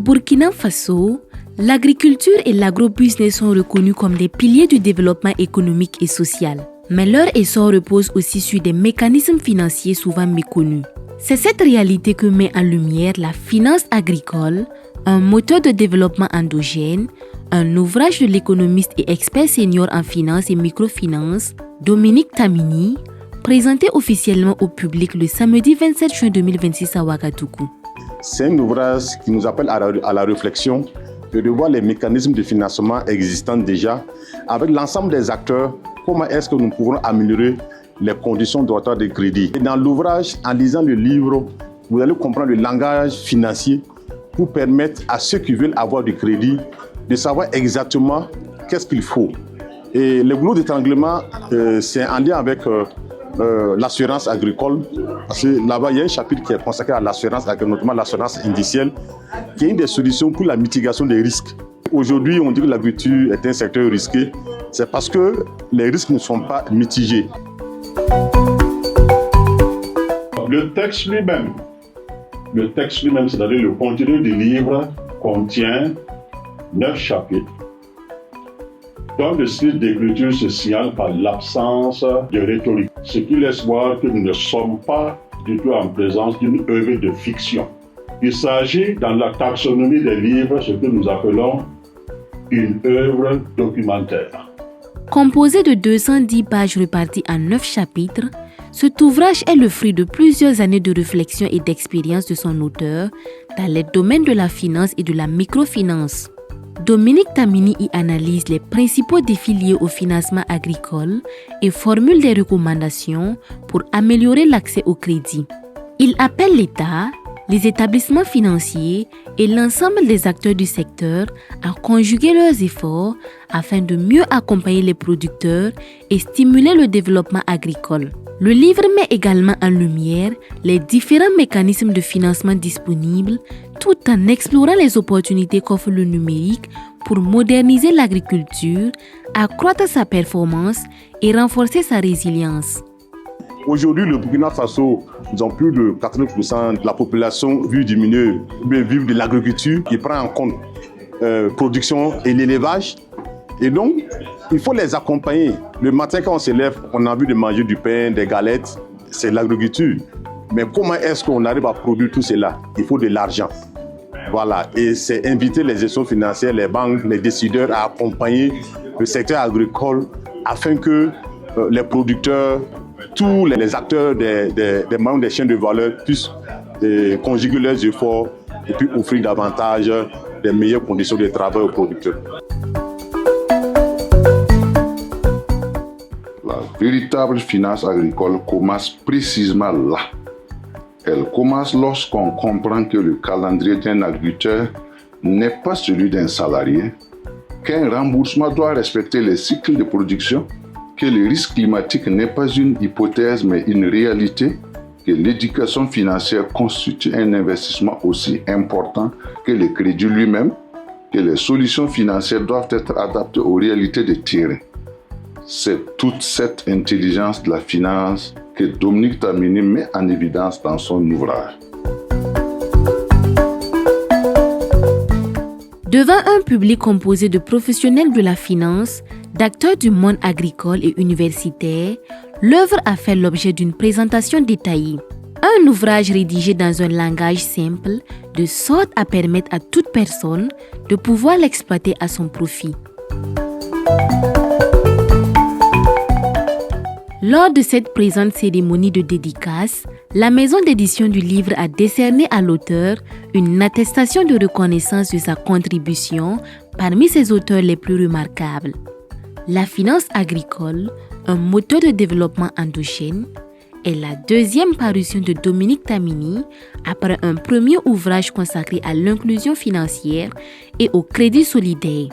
Burkina Faso, l'agriculture et l'agrobusiness sont reconnus comme des piliers du développement économique et social. Mais leur essor repose aussi sur des mécanismes financiers souvent méconnus. C'est cette réalité que met en lumière la finance agricole, un moteur de développement endogène, un ouvrage de l'économiste et expert senior en finance et microfinance, Dominique Tamini, présenté officiellement au public le samedi 27 juin 2026 à Ouagadougou. C'est un ouvrage qui nous appelle à la réflexion de revoir les mécanismes de financement existants déjà avec l'ensemble des acteurs. Comment est-ce que nous pouvons améliorer les conditions d'octroi de crédit? Et dans l'ouvrage, en lisant le livre, vous allez comprendre le langage financier pour permettre à ceux qui veulent avoir du crédit de savoir exactement qu'est-ce qu'il faut. Et le boulot d'étranglement, c'est en lien avec l'assurance agricole, parce que là-bas, il y a un chapitre qui est consacré à l'assurance agricole, notamment l'assurance indicielle, qui est une des solutions pour la mitigation des risques. Aujourd'hui, on dit que l'agriculture est un secteur risqué, c'est parce que les risques ne sont pas mitigés. Le texte lui-même, c'est-à-dire le contenu du livre, contient 9 chapitres, dont le style d'écriture se signale par l'absence de rhétorique, ce qui laisse voir que nous ne sommes pas du tout en présence d'une œuvre de fiction. Il s'agit, dans la taxonomie des livres, ce que nous appelons une œuvre documentaire. Composé de 210 pages réparties en 9 chapitres, cet ouvrage est le fruit de plusieurs années de réflexion et d'expérience de son auteur dans les domaines de la finance et de la microfinance. Dominique Tamini y analyse les principaux défis liés au financement agricole et formule des recommandations pour améliorer l'accès au crédit. Il appelle l'État, les établissements financiers et l'ensemble des acteurs du secteur à conjuguer leurs efforts afin de mieux accompagner les producteurs et stimuler le développement agricole. Le livre met également en lumière les différents mécanismes de financement disponibles tout en explorant les opportunités qu'offre le numérique pour moderniser l'agriculture, accroître sa performance et renforcer sa résilience. Aujourd'hui, le Burkina Faso, nous avons plus de 80% de la population vit diminuer, vivre de l'agriculture qui prend en compte production et l'élevage. Et donc, il faut les accompagner. Le matin, quand on se lève, on a envie de manger du pain, des galettes, c'est l'agriculture. Mais comment est-ce qu'on arrive à produire tout cela? Il faut de l'argent. Voilà, et c'est inviter les institutions financières, les banques, les décideurs à accompagner le secteur agricole afin que les producteurs, tous les acteurs des membres des chaînes de valeur puissent conjuguer leurs efforts et puis offrir davantage de meilleures conditions de travail aux producteurs. La véritable finance agricole commence précisément là. Elle commence lorsqu'on comprend que le calendrier d'un agriculteur n'est pas celui d'un salarié, qu'un remboursement doit respecter les cycles de production, que le risque climatique n'est pas une hypothèse mais une réalité, que l'éducation financière constitue un investissement aussi important que le crédit lui-même, que les solutions financières doivent être adaptées aux réalités de terrain. C'est toute cette intelligence de la finance que Dominique Tamini met en évidence dans son ouvrage. Devant un public composé de professionnels de la finance, d'acteurs du monde agricole et universitaire, l'œuvre a fait l'objet d'une présentation détaillée. Un ouvrage rédigé dans un langage simple, de sorte à permettre à toute personne de pouvoir l'exploiter à son profit. Lors de cette présente cérémonie de dédicace, la maison d'édition du livre a décerné à l'auteur une attestation de reconnaissance de sa contribution parmi ses auteurs les plus remarquables. La finance agricole, un moteur de développement endogène, est la deuxième parution de Dominique Tamini après un premier ouvrage consacré à l'inclusion financière et au crédit solidaire.